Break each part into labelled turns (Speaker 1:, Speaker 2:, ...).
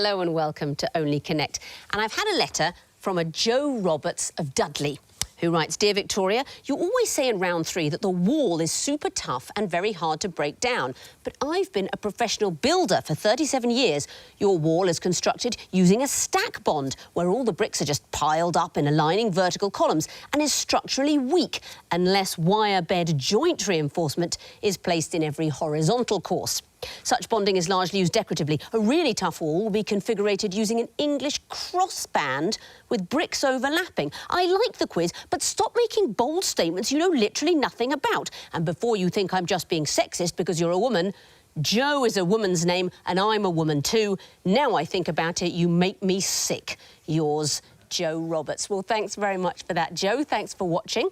Speaker 1: Hello and welcome to Only Connect. And I've had a letter from a Joe Roberts of Dudley, who writes, Dear Victoria, you always say in round 3 that the wall is super tough and very hard to break down. But I've been a professional builder for 37 years. Your wall is constructed using a stack bond, where all the bricks are just piled up in aligning vertical columns and is structurally weak unless wire bed joint reinforcement is placed in every horizontal course. Such bonding is largely used decoratively. A really tough wall will be configured using an English crossband with bricks overlapping. I like the quiz, but stop making bold statements you know literally nothing about. And before you think I'm just being sexist because you're a woman, Jo is a woman's name and I'm a woman too. Now I think about it, you make me sick. Yours, Joe Roberts. Well, thanks very much for that, Jo. Thanks for watching.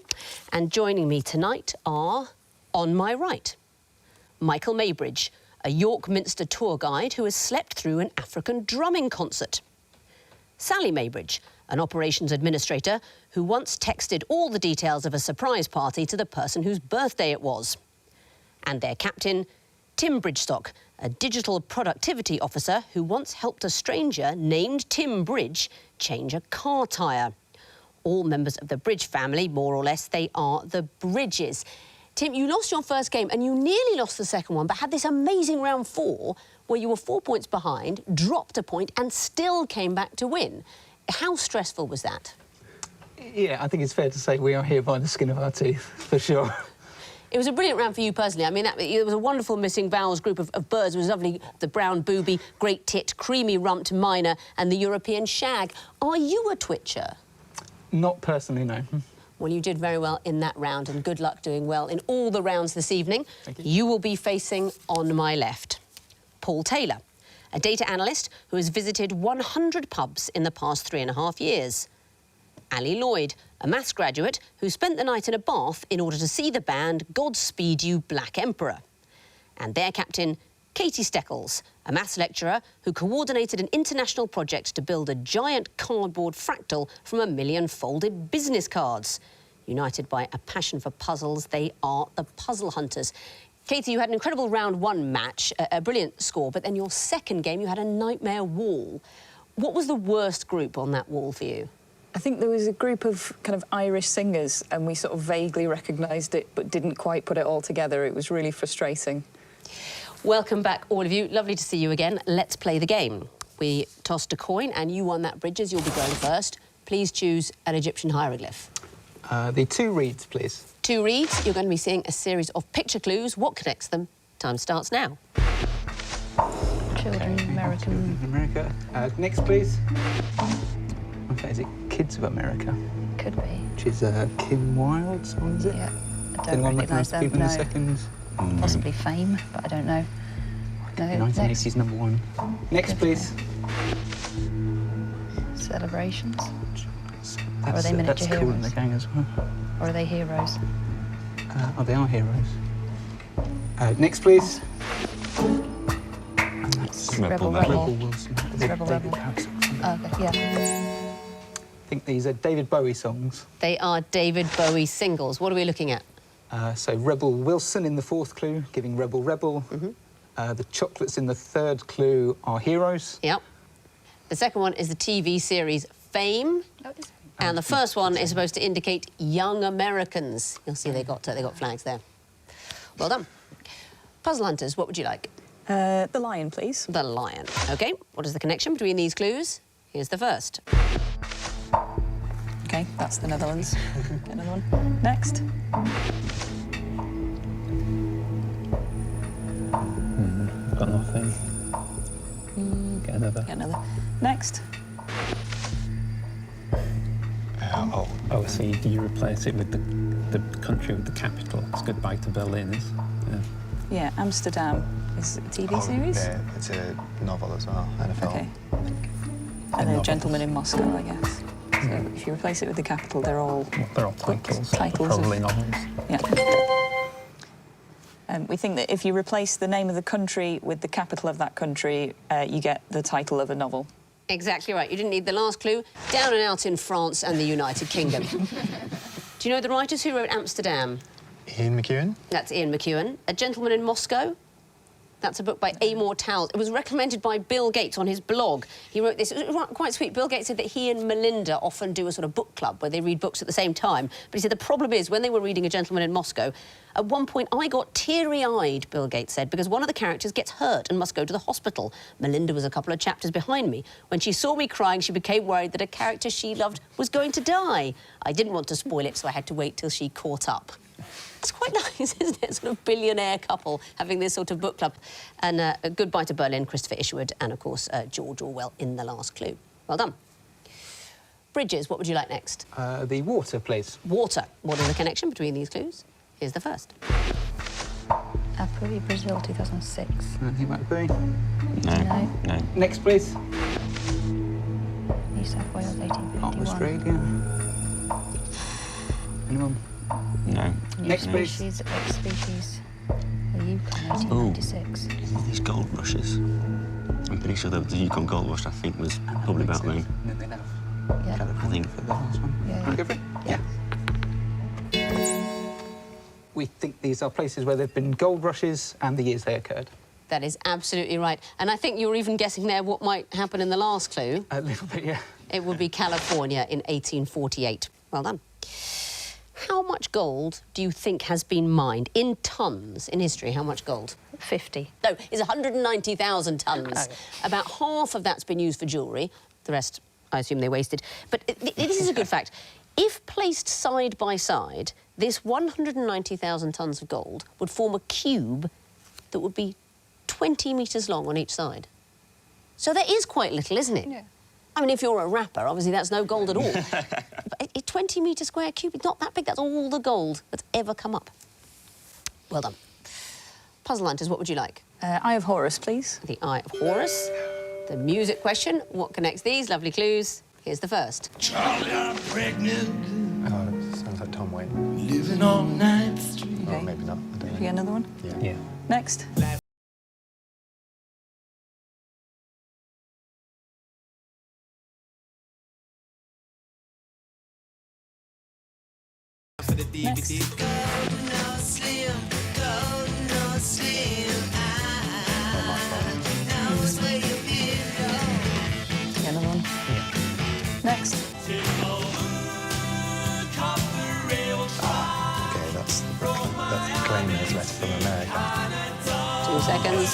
Speaker 1: And joining me tonight are, on my right, Michael Maybridge, a York Minster tour guide who has slept through an African drumming concert. Sally Maybridge, an operations administrator who once texted all the details of a surprise party to the person whose birthday it was. And their captain, Tim Bridgestock, a digital productivity officer who once helped a stranger named Tim Bridge change a car tyre. All members of the Bridge family, more or less, they are the Bridges. Tim, you lost your first game and you nearly lost the second one, but had this amazing round 4 where you were 4 points behind, dropped a point and still came back to win. How stressful was that?
Speaker 2: Yeah, I think it's fair to say we are here by the skin of our teeth, for sure.
Speaker 1: It was a brilliant round for you personally. I mean, it was a wonderful missing vowels group of birds. It was lovely, the brown booby, great tit, creamy rumped myna and the European shag. Are you a twitcher?
Speaker 2: Not personally, no.
Speaker 1: Well, you did very well in that round, and good luck doing well in all the rounds this evening.
Speaker 2: Thank you.
Speaker 1: You will be facing, on my left, Paul Taylor, a data analyst who has visited 100 pubs in the past 3.5 years. Ali Lloyd, a maths graduate who spent the night in a bath in order to see the band Godspeed You Black Emperor. And their captain, Katie Steckles, a maths lecturer who coordinated an international project to build a giant cardboard fractal from 1 million folded business cards. United by a passion for puzzles, they are the puzzle hunters. Katie, you had an incredible round 1 match, a brilliant score, but then your second game, you had a nightmare wall. What was the worst group on that wall for you?
Speaker 3: I think there was a group of kind of Irish singers and we sort of vaguely recognised it but didn't quite put it all together. It was really frustrating.
Speaker 1: Welcome back, all of you. Lovely to see you again. Let's play the game. We tossed a coin and you won that, Bridges. You'll be going first. Please choose an Egyptian hieroglyph.
Speaker 2: The 2 reeds, please.
Speaker 1: 2 reeds. You're going to be seeing a series of picture clues. What connects them? Time starts now.
Speaker 3: Children, American...
Speaker 2: America. Next, please. Okay, is it Kids of America?
Speaker 3: Could be.
Speaker 2: Which is Kim Wilde's one, is it?
Speaker 3: Yeah. I
Speaker 2: Does
Speaker 3: don't
Speaker 2: anyone
Speaker 3: recognise them,
Speaker 2: people in
Speaker 3: no.
Speaker 2: a second?
Speaker 3: Possibly Fame, but I don't know. No,
Speaker 2: 1980s #1. Next, please.
Speaker 3: Celebrations.
Speaker 2: That's,
Speaker 3: Or are they miniature
Speaker 2: that's Cool in the
Speaker 3: heroes?
Speaker 2: Gang as well.
Speaker 3: Or are they heroes?
Speaker 2: Oh, they are heroes. Next, please.
Speaker 3: It's Rebel Rebel.
Speaker 2: Wilson.
Speaker 3: It's Rebel Rebel. Oh, okay, yeah.
Speaker 2: I think these are David Bowie songs.
Speaker 1: They are David Bowie singles. What are we looking at?
Speaker 2: So Rebel Wilson in the 4th clue, giving Rebel Rebel. The chocolates in the 3rd clue are heroes.
Speaker 1: Yep. The second one is the TV series Fame.
Speaker 3: Oh, it is.
Speaker 1: And the first one is supposed to indicate young Americans. You'll see they got flags there. Well done. Puzzle hunters, what would you like?
Speaker 3: The lion, please.
Speaker 1: The lion. OK, what is the connection between these clues? Here's the first.
Speaker 3: OK, that's the Netherlands. Get another one. Next.
Speaker 4: Got nothing. Get another.
Speaker 3: Get another. Next.
Speaker 4: Oh, so you replace it with the country with the capital. It's Goodbye to Berlin.
Speaker 3: Yeah, Amsterdam is a TV series.
Speaker 5: Yeah, it's a novel as well, and a film.
Speaker 3: Okay. And then A Gentleman in Moscow, I guess. So if you replace it with the capital, they're all
Speaker 4: Titles.
Speaker 3: of
Speaker 4: Probably novels.
Speaker 3: Yeah. We think that if you replace the name of the country with the capital of that country, you get the title of a novel.
Speaker 1: Exactly right. You didn't need the last clue. Down and out in France and the United Kingdom. Do you know the writers who wrote Amsterdam?
Speaker 5: Ian McEwan?
Speaker 1: That's Ian McEwan. A Gentleman in Moscow? That's a book by Amor Towles. It was recommended by Bill Gates on his blog. He wrote this. It was quite sweet. Bill Gates said that he and Melinda often do a sort of book club where they read books at the same time. But he said the problem is when they were reading A Gentleman in Moscow, at one point I got teary-eyed, Bill Gates said, because one of the characters gets hurt and must go to the hospital. Melinda was a couple of chapters behind me. When she saw me crying, she became worried that a character she loved was going to die. I didn't want to spoil it, so I had to wait till she caught up. It's quite nice, isn't it? Sort of billionaire couple having this sort of book club. And a Goodbye to Berlin, Christopher Isherwood, and, of course, George Orwell in The Last Clue. Well done. Bridges, what would you like next?
Speaker 2: The water, please.
Speaker 1: Water. What is the connection between these clues? Here's the first.
Speaker 6: Peru, Brazil, 2006.
Speaker 2: Anything might be.
Speaker 6: No.
Speaker 2: Next, please.
Speaker 6: New South Wales, 1851.
Speaker 2: Australia. Anyone?
Speaker 7: No.
Speaker 2: Next, please.
Speaker 6: Species, ex-species. The Yukon, 1896.
Speaker 7: Isn't these gold rushes? I'm pretty sure that the Yukon gold rush, I think, was probably about then.
Speaker 2: And then they'd have
Speaker 6: Yeah.
Speaker 2: California
Speaker 7: I think.
Speaker 2: for the last one.
Speaker 6: Yeah.
Speaker 2: Want to go for it? Yeah. We think these are places where there have been gold rushes and the years they occurred.
Speaker 1: That is absolutely right. And I think you were even guessing there what might happen in the last clue.
Speaker 2: A little bit, yeah.
Speaker 1: It would be California in 1848. Well done. How much gold do you think has been mined in tonnes in history? How much gold?
Speaker 6: 50.
Speaker 1: No, it's 190,000 tonnes.
Speaker 6: Okay.
Speaker 1: About half of that's been used for jewellery. The rest, I assume they wasted. But this is a good fact. If placed side by side, this 190,000 tonnes of gold would form a cube that would be 20 metres long on each side. So there is quite little, isn't it?
Speaker 6: Yeah.
Speaker 1: I mean, if you're a rapper, obviously that's no gold at all. But a 20-metre square cube, it's not that big. That's all the gold that's ever come up. Well done. Puzzle Hunters, what would you like?
Speaker 3: Eye of Horus, please.
Speaker 1: The Eye of Horus. The music question. What connects these lovely clues? Here's the first.
Speaker 8: Charlie, I'm pregnant.
Speaker 5: Oh, it sounds like Tom Waits.
Speaker 8: Living on 9th Street.
Speaker 5: Oh, maybe not. I don't
Speaker 3: You
Speaker 5: know.
Speaker 3: get another one?
Speaker 4: Yeah.
Speaker 3: Next. Next. Get another one? Next.
Speaker 5: Okay, that's the Proclaimer's letter from America.
Speaker 1: 2 seconds.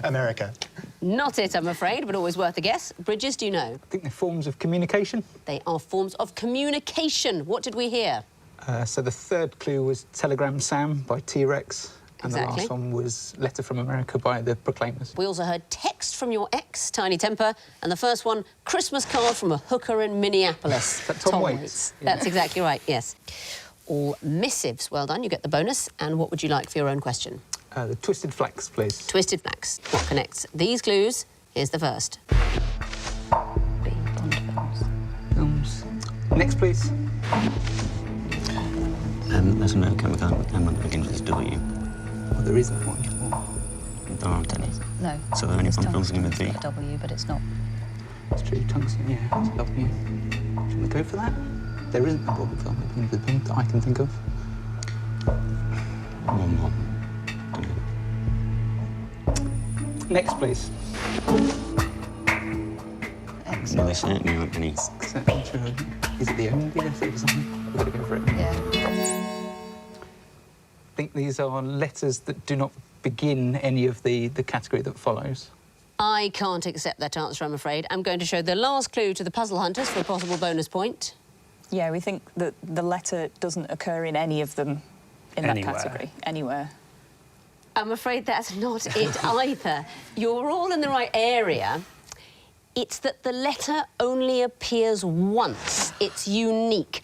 Speaker 5: America.
Speaker 1: Not it, I'm afraid, but always worth a guess. Bridges, do you know?
Speaker 2: I think they're forms of communication.
Speaker 1: They are forms of communication. What did we hear?
Speaker 2: So the third clue was Telegram Sam by T-Rex. And the
Speaker 1: Exactly.
Speaker 2: last one was Letter from America by the Proclaimers.
Speaker 1: We also heard Text from Your Ex, Tiny Temper, and the first one, Christmas Card from a Hooker in Minneapolis.
Speaker 2: Is that Tom Waits? Yeah.
Speaker 1: That's exactly right, yes. All missives. Well done, you get the bonus. And what would you like for your own question?
Speaker 2: The Twisted Flax, please.
Speaker 1: Twisted Flax. What connects these clues? Here's the first.
Speaker 6: B. Bond films.
Speaker 2: Films. Next, please.
Speaker 7: There's no chemical element that begins with W.
Speaker 2: Well, there isn't one.
Speaker 7: There aren't any.
Speaker 6: No.
Speaker 7: So there are only
Speaker 6: It's
Speaker 7: Bond films begin with
Speaker 6: tungsten,
Speaker 7: D.
Speaker 6: a W, but it's not.
Speaker 2: It's true, tungsten, yeah, it's a W. Do you want to go for that? There isn't a Bond film that begins with B that I can think of.
Speaker 7: One more.
Speaker 2: Next, please.
Speaker 7: Well, they certainly aren't any.
Speaker 2: Is it the only letter or something? We've got to go for it.
Speaker 6: Yeah.
Speaker 2: I think these are letters that do not begin any of the category that follows.
Speaker 1: I can't accept that answer, I'm afraid. I'm going to show the last clue to the Puzzle Hunters for a possible bonus point.
Speaker 3: Yeah, we think that the letter doesn't occur in any of them in
Speaker 4: Anywhere.
Speaker 3: that category. Anywhere.
Speaker 1: I'm afraid that's not it either. You're all in the right area. It's that the letter only appears once. It's unique.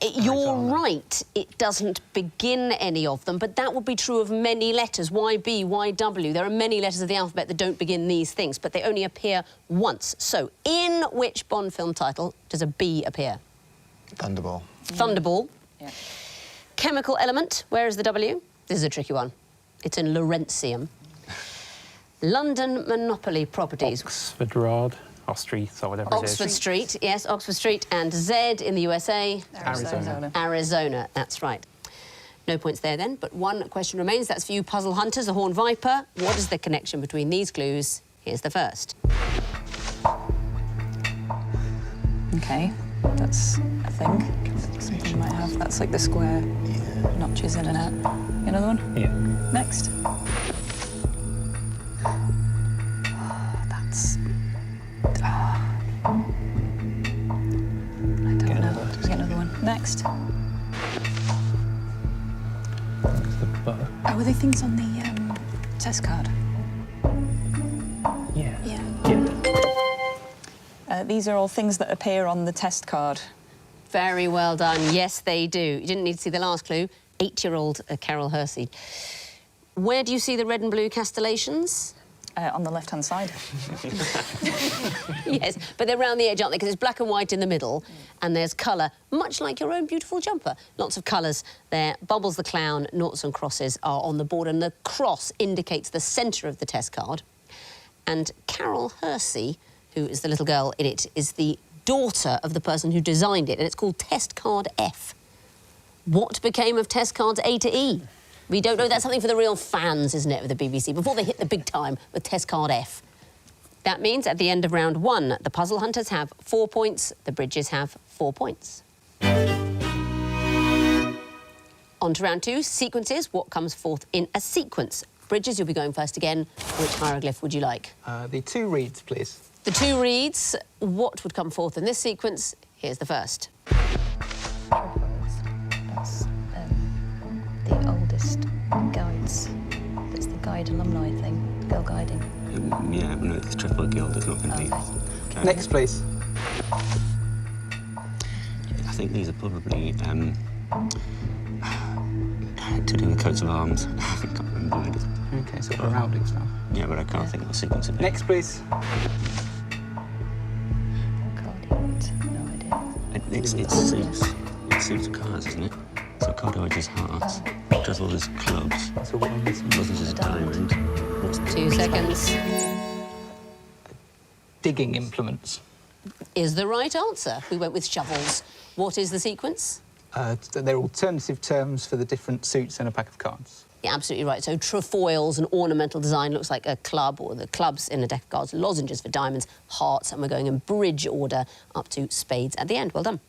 Speaker 1: You're right, it doesn't begin any of them, but that would be true of many letters. YB, YW. There are many letters of the alphabet that don't begin these things, but they only appear once. So, in which Bond film title does a B appear?
Speaker 5: Thunderball.
Speaker 1: Thunderball.
Speaker 3: Yeah.
Speaker 1: Chemical element, where is the W? This is a tricky one. It's in Laurentium. London Monopoly Properties.
Speaker 4: Oxford Road, or Street, or whatever it is.
Speaker 1: Oxford Street, yes, Oxford Street. And Z in the USA?
Speaker 2: Arizona.
Speaker 1: Arizona, that's right. No points there then, but one question remains. That's for you, puzzle hunters, the Horned Viper. What is the connection between these clues? Here's the first.
Speaker 3: OK, that's a thing. Something you might have. That's like the square notches in and out. Another one?
Speaker 4: Yeah.
Speaker 3: Next. That's... I don't know. Get another one. Next.
Speaker 4: It's the bow.
Speaker 3: Oh, were they things on the test card?
Speaker 4: Yeah.
Speaker 3: Yeah.
Speaker 4: Yeah.
Speaker 3: These are all things that appear on the test card.
Speaker 1: Very well done. Yes, they do. You didn't need to see the last clue. 8-year-old Carol Hersey. Where do you see the red and blue castellations?
Speaker 3: On the left-hand side.
Speaker 1: Yes, but they're round the edge, aren't they? Because it's black and white in the middle, and there's colour, much like your own beautiful jumper. Lots of colours there. Bubbles the clown, noughts and crosses are on the board, and the cross indicates the centre of the test card. And Carol Hersey, who is the little girl in it, is the daughter of the person who designed it, and it's called Test Card F. What became of test cards A to E? We don't know. That's something for the real fans, isn't it, of the BBC, before they hit the big time with Test Card F. That means at the end of round 1, the puzzle hunters have 4 points, the bridges have 4 points. On to round 2, sequences. What comes forth in a sequence? Bridges, you'll be going first again. Which hieroglyph would you like?
Speaker 2: The 2 reeds, please.
Speaker 1: The 2 reeds. What would come forth in this sequence? Here's the first.
Speaker 6: That's the oldest guides. That's the guide alumni thing, girl guiding.
Speaker 7: Yeah, no, the Trefoil Guild is not going to be...
Speaker 6: Okay.
Speaker 2: Next, please.
Speaker 7: I think these are probably to do with coats of arms. I can't remember what it is.
Speaker 2: OK, so heraldic stuff.
Speaker 7: Yeah, but I can't think of the sequence of it.
Speaker 2: Next, please.
Speaker 6: Cardiot, no idea.
Speaker 7: It's suits of cards, isn't it? So Cardioid is hearts. Trefoil is clubs.
Speaker 2: That's all on this one.
Speaker 7: Buzzers is diamond. What's
Speaker 1: 2 seconds.
Speaker 2: Digging implements.
Speaker 1: Is the right answer. We went with shovels. What is the sequence?
Speaker 2: They're alternative terms for the different suits in a pack of cards.
Speaker 1: Yeah, absolutely right. So trefoils, an ornamental design, looks like a club, or the clubs in a deck of cards, lozenges for diamonds, hearts, and we're going in bridge order up to spades at the end. Well done.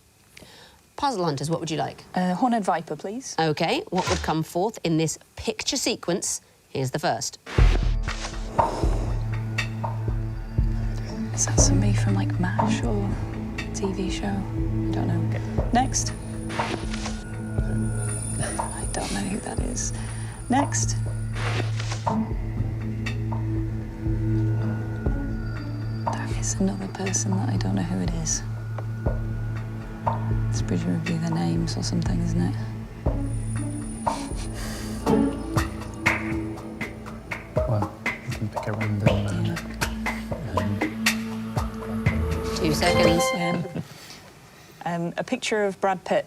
Speaker 1: Puzzle hunters, what would you like?
Speaker 3: Horned Viper, please.
Speaker 1: OK, what would come forth in this picture sequence? Here's the first.
Speaker 3: Is that somebody from, like, MASH or TV show? I don't know. Next. I don't know who that is. Next. That is another person that I don't know who it is. It's presumably their names or something, isn't it?
Speaker 4: Well, you can pick a random...
Speaker 1: 2 seconds.
Speaker 3: Yeah. A picture of Brad Pitt.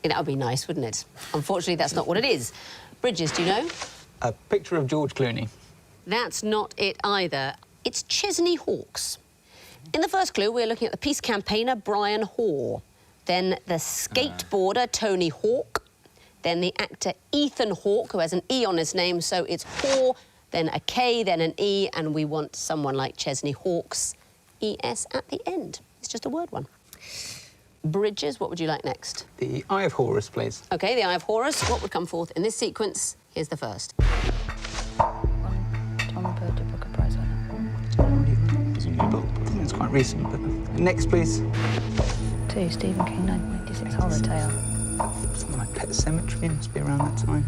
Speaker 1: Yeah, that would be nice, wouldn't it? Unfortunately, that's not what it is. Bridges, do you know?
Speaker 2: A picture of George Clooney.
Speaker 1: That's not it either. It's Chesney Hawkes. In the first clue, we're looking at the peace campaigner Brian Hoare, then the skateboarder Tony Hawk, then the actor Ethan Hawke, who has an E on his name, so it's Hoare, then a K, then an E, and we want someone like Chesney Hawkes, ES at the end. It's just a word one. Bridges, what would you like next?
Speaker 2: The Eye of Horus, please.
Speaker 1: OK, the Eye of Horus. What would come forth in this sequence? Here's the first.
Speaker 6: Tom Bird, Booker Prize winner.
Speaker 7: It's a new book.
Speaker 2: I think it's quite recent, but... Next, please.
Speaker 6: 2, Stephen King, 1986, Horror Tale.
Speaker 2: Something like Pet Sematary, must be around that time.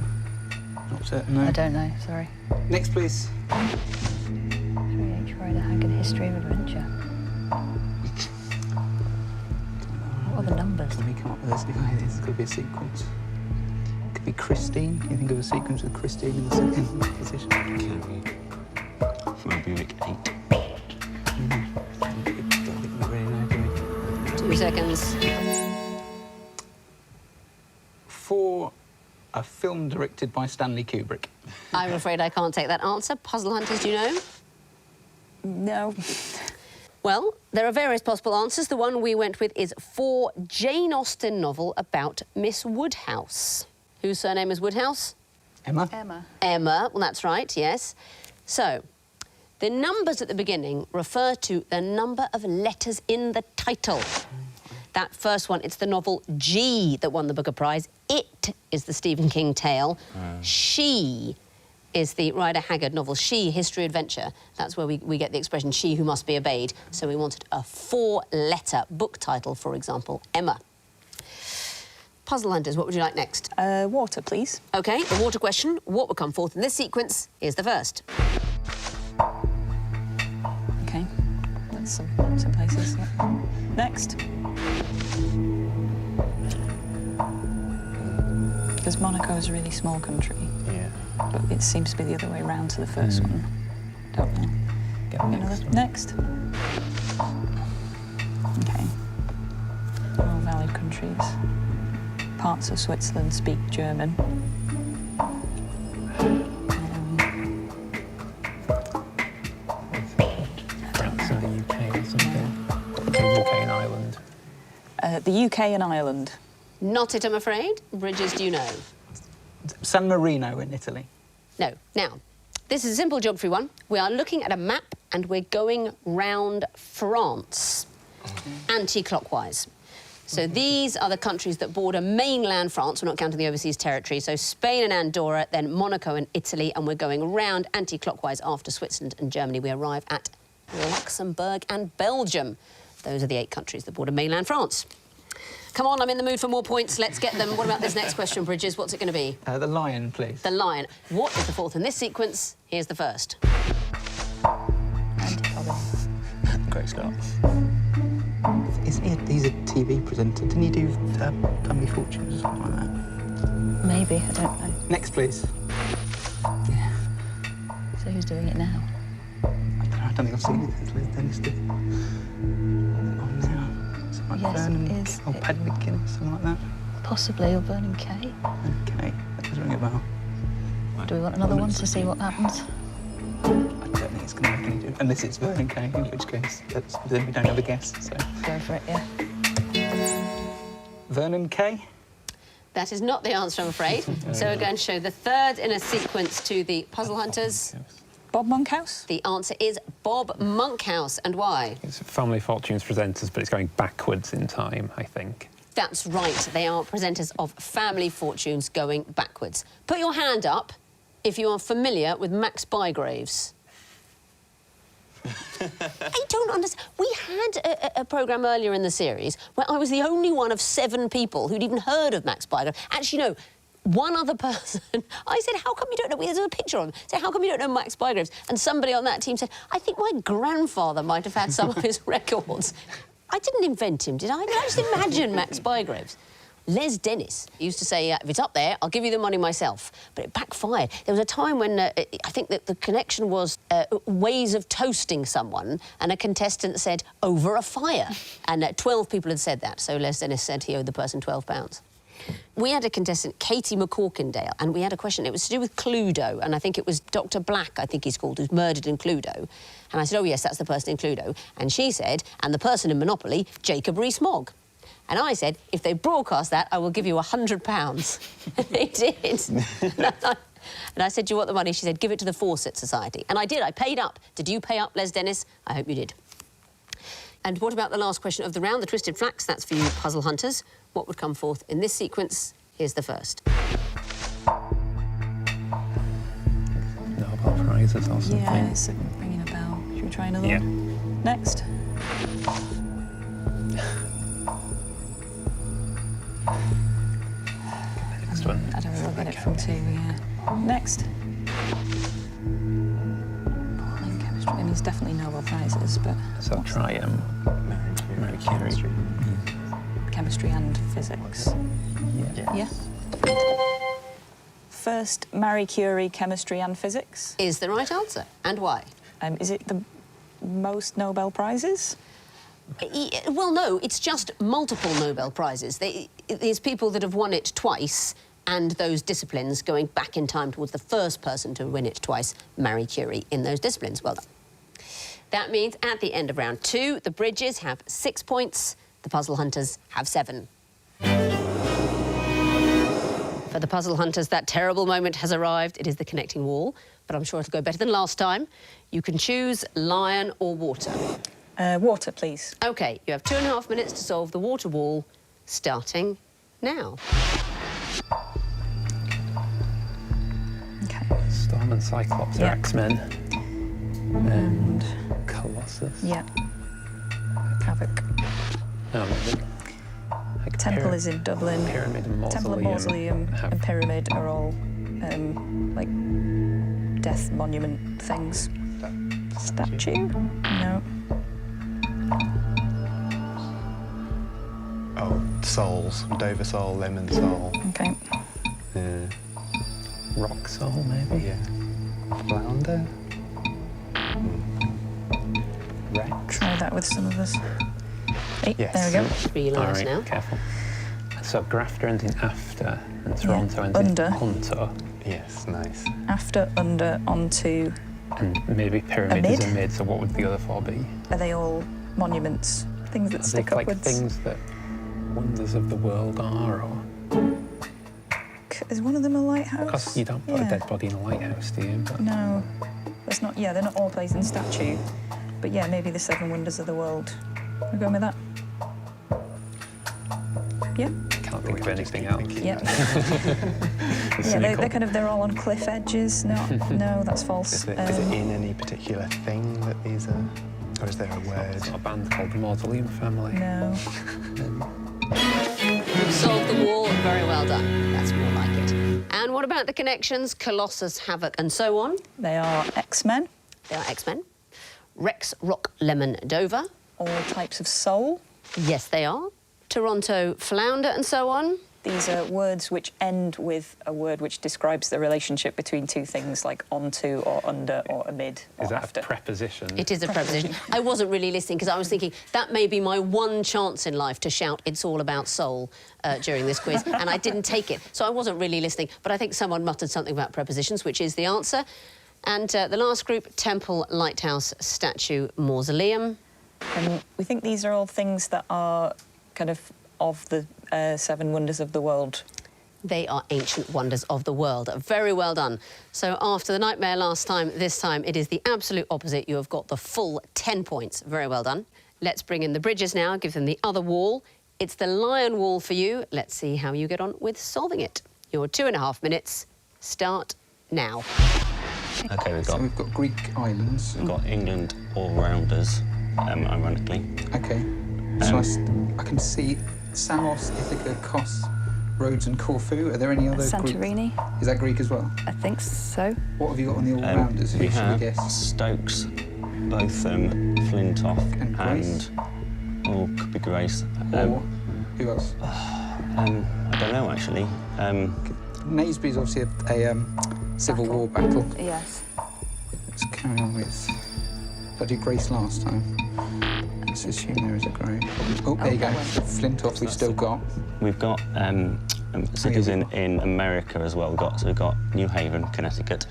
Speaker 2: Not certain, no.
Speaker 6: I don't know, sorry.
Speaker 2: Next, please.
Speaker 6: 3H Rider Haggard, History of Adventure. What are the numbers?
Speaker 2: Let me come up with this. This could be a sequence. Could be Christine. Can you think of a sequence with Christine in the second position?
Speaker 7: Can we? From Buick 8.
Speaker 2: Don't think we really know, do we?
Speaker 1: 2 seconds.
Speaker 2: For a film directed by Stanley Kubrick.
Speaker 1: I'm afraid I can't take that answer. Puzzle hunters, do you know?
Speaker 3: No.
Speaker 1: Well, there are various possible answers. The one we went with is for Jane Austen novel about Miss Woodhouse. Whose surname is Woodhouse?
Speaker 2: Emma?
Speaker 6: Emma.
Speaker 1: Emma. Well, that's right, yes. So, the numbers at the beginning refer to the number of letters in the title. That first one, it's the novel G that won the Booker Prize. It is the Stephen King tale. She is the Rider Haggard novel. She, History Adventure. That's where we get the expression she who must be obeyed. So we wanted a 4-letter book title, for example, Emma. Puzzle Hunters, what would you like next?
Speaker 3: Water, please.
Speaker 1: OK, the water question. What would come forth in this sequence is the first.
Speaker 3: OK, that's some places. Yeah. Next. Because Monaco is a really small country.
Speaker 5: Yeah.
Speaker 3: But it seems to be the other way around to the first one. Don't know.
Speaker 4: Get the next one.
Speaker 3: Next. OK. All valid countries. Parts of Switzerland speak German.
Speaker 4: France and the UK or something. The UK and Ireland.
Speaker 3: The UK and Ireland.
Speaker 1: Not it, I'm afraid. Bridges, do you know?
Speaker 2: San Marino in Italy.
Speaker 1: No. Now, this is a simple geography one. We are looking at a map and we're going round France, anti-clockwise. So these are the countries that border mainland France. We're not counting the overseas territory. So Spain and Andorra, then Monaco and Italy, and we're going around anti-clockwise after Switzerland and Germany. We arrive at Luxembourg and Belgium. Those are the 8 countries that border mainland France. Come on, I'm in the mood for more points. Let's get them. What about this next question, Bridges? What's it going to be?
Speaker 2: The lion, please.
Speaker 1: The lion. What is the fourth in this sequence? Here's the first.
Speaker 5: Great start.
Speaker 2: He's a TV presenter. Didn't he do Family Fortunes or something like that?
Speaker 6: Maybe, I don't know.
Speaker 2: Next, please.
Speaker 6: So who's doing it now?
Speaker 2: I don't think I've seen it. Liz Dennis did. On now. Something like
Speaker 6: Yes,
Speaker 2: Vernon,
Speaker 6: it is.
Speaker 2: or Paddy McGuinness, something like that.
Speaker 6: Possibly, or Vernon Kay.
Speaker 2: OK, that does ring a bell.
Speaker 6: Do we want another one to see what happens?
Speaker 2: I don't think it's going to make any difference. Unless it's Vernon Kay, in which case then we don't have a guess. So.
Speaker 6: Go for it, yeah.
Speaker 2: Vernon Kay?
Speaker 1: That is not the answer, I'm afraid. So we're going to show the third in a sequence to the puzzle hunters.
Speaker 3: Bob Monkhouse?
Speaker 1: The answer is Bob Monkhouse. And why?
Speaker 4: It's Family Fortunes presenters, but it's going backwards in time, I think.
Speaker 1: That's right. They are presenters of Family Fortunes going backwards. Put your hand up if you are familiar with Max Bygraves. I don't understand. We had a programme earlier in the series where I was the only one of 7 people who'd even heard of Max Bygraves. Actually, no, one other person. I said, how come you don't know? There's a picture of him. I said, how come you don't know Max Bygraves? And somebody on that team said, I think my grandfather might have had some of his records. I didn't invent him, did I? I just imagine Max Bygraves. Les Dennis used to say, if it's up there, I'll give you the money myself. But it backfired. There was a time when I think that the connection was ways of toasting someone, and a contestant said, over a fire. And 12 people had said that, so Les Dennis said he owed the person £12. We had a contestant, Katie McCorkindale, and we had a question. It was to do with Cluedo, and I think it was Dr. Black, I think he's called, who's murdered in Cluedo. And I said, oh, yes, that's the person in Cluedo. And she said, and the person in Monopoly, Jacob Rees-Mogg. And I said, if they broadcast that, I will give you £100. And they did. And I said, do you want the money? She said, give it to the Fawcett Society. And I did. I paid up. Did you pay up, Les Dennis? I hope you did. And what about the last question of the round, the twisted flax? That's for you puzzle hunters. What would come forth in this sequence? Here's the first.
Speaker 4: Nobel Prizes or something.
Speaker 3: Yeah, it's ringing a bell. Should we try another
Speaker 4: Yeah.
Speaker 3: one? Next.
Speaker 4: Next one.
Speaker 3: I don't know, I'll get it from 2, yeah. Next. Pauling chemistry. I mean, it's definitely Nobel Prizes, but...
Speaker 4: So I'll try Marie Curie.
Speaker 3: Chemistry and physics.
Speaker 4: Yeah.
Speaker 3: Yeah? First, Marie Curie, chemistry and physics.
Speaker 1: Is the right answer. And why?
Speaker 3: Is it the most Nobel Prizes?
Speaker 1: Well, no, it's just multiple Nobel Prizes. There's people that have won it twice, and those disciplines going back in time towards the first person to win it twice, Marie Curie, in those disciplines. Well done. That means at the end of round 2, the Bridges have 6 points, the Puzzle Hunters have 7. For the puzzle hunters, that terrible moment has arrived. It is the connecting wall, but I'm sure it'll go better than last time. You can choose lion or water.
Speaker 3: Water, please.
Speaker 1: OK, you have 2.5 minutes to solve the water wall, starting now.
Speaker 3: Okay.
Speaker 4: Storm and Cyclops are
Speaker 3: Yeah.
Speaker 4: X-Men.
Speaker 3: And
Speaker 4: Colossus.
Speaker 3: yeah, Havoc.
Speaker 4: No, maybe. Like
Speaker 3: Temple is in Dublin.
Speaker 4: Pyramid and Mausoleum.
Speaker 3: Temple and Mausoleum
Speaker 4: have-
Speaker 3: and Pyramid are all like death monument things. Statue? No.
Speaker 5: Oh, souls. Dover soul, lemon soul.
Speaker 3: Okay.
Speaker 4: Rock Soul, maybe.
Speaker 5: Yeah. Flounder. Rex.
Speaker 3: Try that with some of us. Hey,
Speaker 5: Yes.
Speaker 3: there we go.
Speaker 1: 3
Speaker 4: All
Speaker 1: lions
Speaker 4: right,
Speaker 1: now.
Speaker 4: careful. So Grafter ends in after, and Toronto ends
Speaker 3: Under.
Speaker 4: in onto,
Speaker 5: Yes, nice.
Speaker 3: After, under, onto.
Speaker 4: and maybe Pyramid is a
Speaker 3: mid?
Speaker 4: mid, so what would the other 4 be?
Speaker 3: Are they all monuments? Things that
Speaker 4: Are
Speaker 3: stick
Speaker 4: they like
Speaker 3: upwards?
Speaker 4: things that wonders of the world are, or...
Speaker 3: Is one of them a lighthouse?
Speaker 4: Because you don't put a
Speaker 3: Yeah.
Speaker 4: dead body in a lighthouse, do you? But
Speaker 3: No. That's not, yeah, they're not all placed in statue. But yeah, maybe the 7 wonders of the world. We're going with that? Yeah?
Speaker 4: can't think of anything else.
Speaker 3: Yeah. Yeah, they're kind of, they're all on cliff edges. No, no, that's false.
Speaker 5: Is it in any particular thing that these are, or is there a word?
Speaker 4: It's got a band called the Mausoleum Family.
Speaker 3: No.
Speaker 1: You've solved the wall. Very well done. That's more like it. And what about the connections? Colossus, Havoc, and so on.
Speaker 3: They are X-Men,
Speaker 1: They are X-Men. Rex, Rock, Lemon, Dover.
Speaker 3: all types of soul.
Speaker 1: Yes, they are. Toronto, Flounder, and so on.
Speaker 3: These are words which end with a word which describes the relationship between two things, like onto or under or amid or
Speaker 4: Is that
Speaker 3: after.
Speaker 4: a preposition?
Speaker 1: It is a preposition. I wasn't really listening because I was thinking that may be my one chance in life to shout "It's all about soul" during this quiz, and I didn't take it, so I wasn't really listening. But I think someone muttered something about prepositions, which is the answer. And the last group: temple, lighthouse, statue, mausoleum.
Speaker 3: And we think these are all things that are kind of the 7 wonders of the world.
Speaker 1: They are ancient wonders of the world. Very well done. So after the nightmare last time, this time it is the absolute opposite. You have got the full 10 points. Very well done. Let's bring in the bridges now, give them the other wall. It's the lion wall for you. Let's see how you get on with solving it. Your 2.5 minutes start now.
Speaker 7: OK,
Speaker 2: So we've got Greek islands.
Speaker 7: we've got England all-rounders, ironically.
Speaker 2: Okay. So I can see Samos, Ithaca, Kos, Rhodes and Corfu. Are there any other Greek?
Speaker 6: Santorini,
Speaker 2: Is that Greek as well?
Speaker 6: I think so.
Speaker 2: What have you got on the all-rounders?
Speaker 7: We
Speaker 2: Who should we
Speaker 7: have
Speaker 2: guess?
Speaker 7: Stokes, both Flintoff
Speaker 2: And Grace?
Speaker 7: or could be Grace.
Speaker 2: Or who else?
Speaker 7: I don't know, actually.
Speaker 2: Naseby is obviously a Civil War battle.
Speaker 6: Yes.
Speaker 2: Let's carry on with... Did I do Grace last time? Let's assume there is a Grace. Oh, there you go. So Flintoff we've still got.
Speaker 7: We've got cities in America as well. We've got New Haven, Connecticut,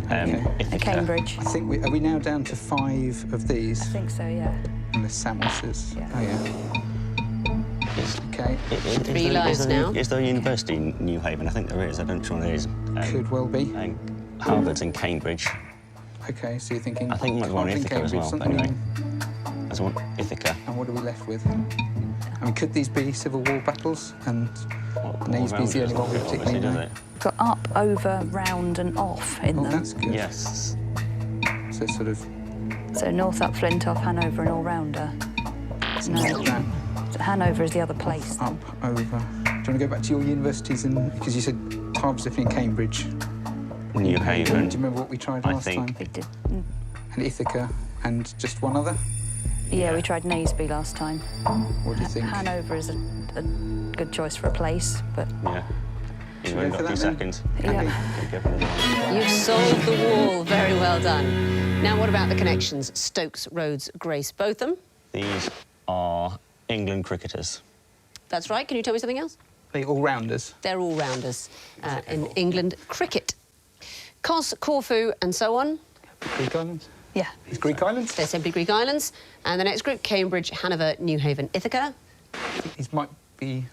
Speaker 2: Okay.
Speaker 7: Ithaca.
Speaker 6: Cambridge.
Speaker 2: I think are we now down to 5 of these?
Speaker 6: I think so, yeah.
Speaker 2: Unless Samos is.
Speaker 6: Yeah.
Speaker 2: Oh, yeah. Okay.
Speaker 1: Three lives now.
Speaker 7: Is there a university in New Haven? I think there is. I don't know what it is.
Speaker 2: Could well be.
Speaker 7: Harvard's in Cambridge.
Speaker 2: Okay, so you're thinking...
Speaker 7: I think it might be one in
Speaker 2: Harvard,
Speaker 7: Ithaca as well,
Speaker 2: Cambridge,
Speaker 7: but
Speaker 2: something
Speaker 7: anyway. There's one Ithaca.
Speaker 2: And what are we left with? I mean, could these be Civil War battles? And Naseby's the only one we particularly
Speaker 7: does
Speaker 2: know.
Speaker 7: it?
Speaker 6: Got up, over, round and off in
Speaker 2: Oh,
Speaker 6: them.
Speaker 2: that's good.
Speaker 7: Yes.
Speaker 2: So it's sort of...
Speaker 6: So North Up, Flintoff, Hanover and all-rounder.
Speaker 2: It's
Speaker 6: No.
Speaker 2: not that.
Speaker 6: So Hanover is the other place.
Speaker 2: Up, over. Do you want to go back to your universities? Because you said Harvard's definitely in Cambridge.
Speaker 7: New Haven.
Speaker 2: Do you remember what we tried
Speaker 7: I
Speaker 2: last
Speaker 7: think.
Speaker 2: time?
Speaker 6: We did.
Speaker 2: And Ithaca and just one other?
Speaker 6: Yeah, we tried Naseby last time.
Speaker 2: What do you think?
Speaker 6: Hanover is a good choice for a place, but
Speaker 7: Yeah. You've
Speaker 2: Should we
Speaker 7: only
Speaker 2: go for
Speaker 7: got 2
Speaker 2: that then?
Speaker 7: seconds.
Speaker 2: Okay.
Speaker 7: Go for another one.
Speaker 1: You've solved the wall. Very well done. Now, what about the connections? Stokes, Rhodes, Grace, Botham.
Speaker 7: These are England cricketers.
Speaker 1: That's right. Can you tell me something else?
Speaker 2: The all-rounders.
Speaker 1: They're all-rounders in England cricket. Kos, Corfu, and so on.
Speaker 2: Greek islands?
Speaker 6: yeah.
Speaker 2: It's Greek islands?
Speaker 1: They're simply Greek islands. And the next group, Cambridge, Hanover, New Haven, Ithaca.
Speaker 2: These might be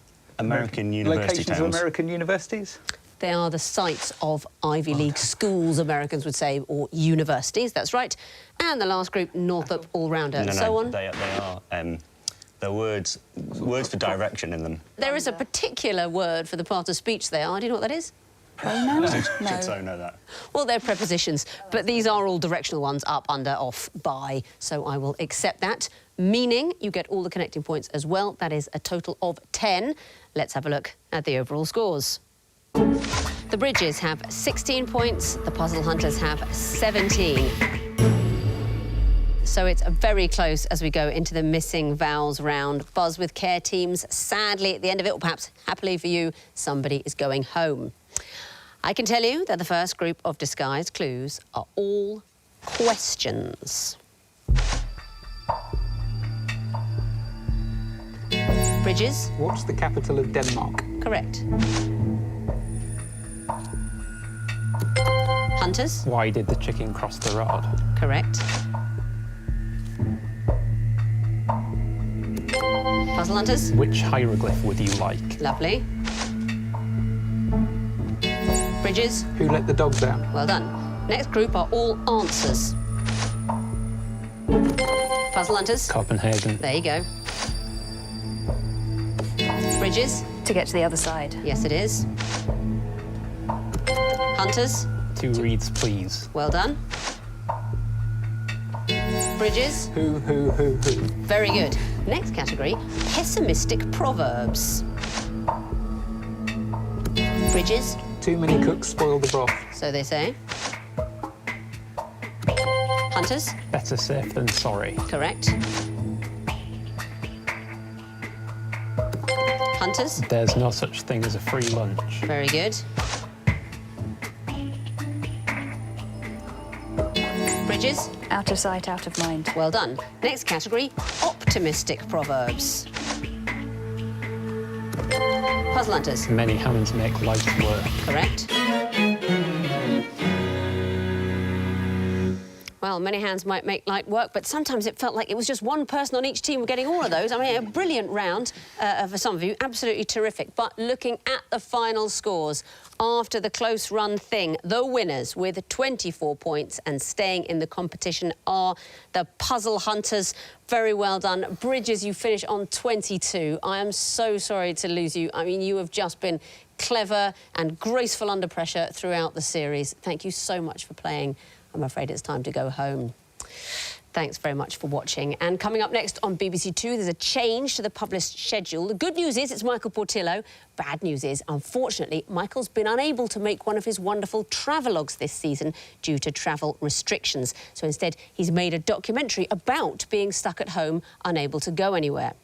Speaker 7: American university
Speaker 2: Locations of
Speaker 7: towns.
Speaker 2: American universities?
Speaker 1: They are the sites of Ivy League schools, Americans would say, or universities, that's right. And the last group, Northup All-Rounder, and so on.
Speaker 7: They are. They're words for direction in them.
Speaker 1: There is a particular word for the part of speech they are. Do you know what that is?
Speaker 3: Pronouns?
Speaker 7: Should so know that.
Speaker 1: Well, they're prepositions, but these are all directional ones, up, under, off, by, so I will accept that. Meaning, you get all the connecting points as well. That is a total of 10. Let's have a look at the overall scores. The Bridges have 16 points, the Puzzle Hunters have 17. So it's very close as we go into the missing vowels round. Buzz with care teams. Sadly, at the end of it, or perhaps happily for you, somebody is going home. I can tell you that the first group of disguised clues are all questions. Bridges?
Speaker 2: What's the capital of Denmark?
Speaker 1: Correct. Hunters?
Speaker 4: Why did the chicken cross the road?
Speaker 1: Correct. Puzzle Hunters?
Speaker 4: Which hieroglyph would you like?
Speaker 1: Lovely. Bridges?
Speaker 2: Who let the dogs out?
Speaker 1: Well done. Next group are all answers. Puzzle Hunters?
Speaker 4: Copenhagen.
Speaker 1: There you go. Bridges?
Speaker 6: To get to the other side.
Speaker 1: Yes, it is. Hunters?
Speaker 4: 2 reads, please.
Speaker 1: Well done. Bridges?
Speaker 2: Who?
Speaker 1: Very good. Next category, pessimistic proverbs. Bridges?
Speaker 2: Too many cooks spoil the broth.
Speaker 1: So they say. Hunters?
Speaker 4: Better safe than sorry.
Speaker 1: Correct. Hunters?
Speaker 4: There's no such thing as a free lunch.
Speaker 1: Very good. Bridges?
Speaker 6: Out of sight, out of mind.
Speaker 1: Well done. Next category, optimistic proverbs. Puzzle Hunters?
Speaker 4: Many hands make light work.
Speaker 1: Correct. Well, many hands might make light work, but sometimes it felt like it was just one person on each team getting all of those. I mean, a brilliant round for some of you, absolutely terrific. But looking at the final scores, after the close run thing, the winners with 24 points and staying in the competition are the Puzzle Hunters. Very well done. Bridges, you finish on 22. I am so sorry to lose you. I mean, you have just been clever and graceful under pressure throughout the series. Thank you so much for playing. I'm afraid it's time to go home. Thanks very much for watching. And coming up next on BBC Two, there's a change to the published schedule. The good news is it's Michael Portillo. Bad news is, unfortunately, Michael's been unable to make one of his wonderful travelogues this season due to travel restrictions. So instead, he's made a documentary about being stuck at home, unable to go anywhere.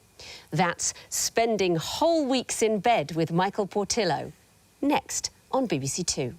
Speaker 1: That's Spending Whole Weeks in Bed with Michael Portillo. Next on BBC Two.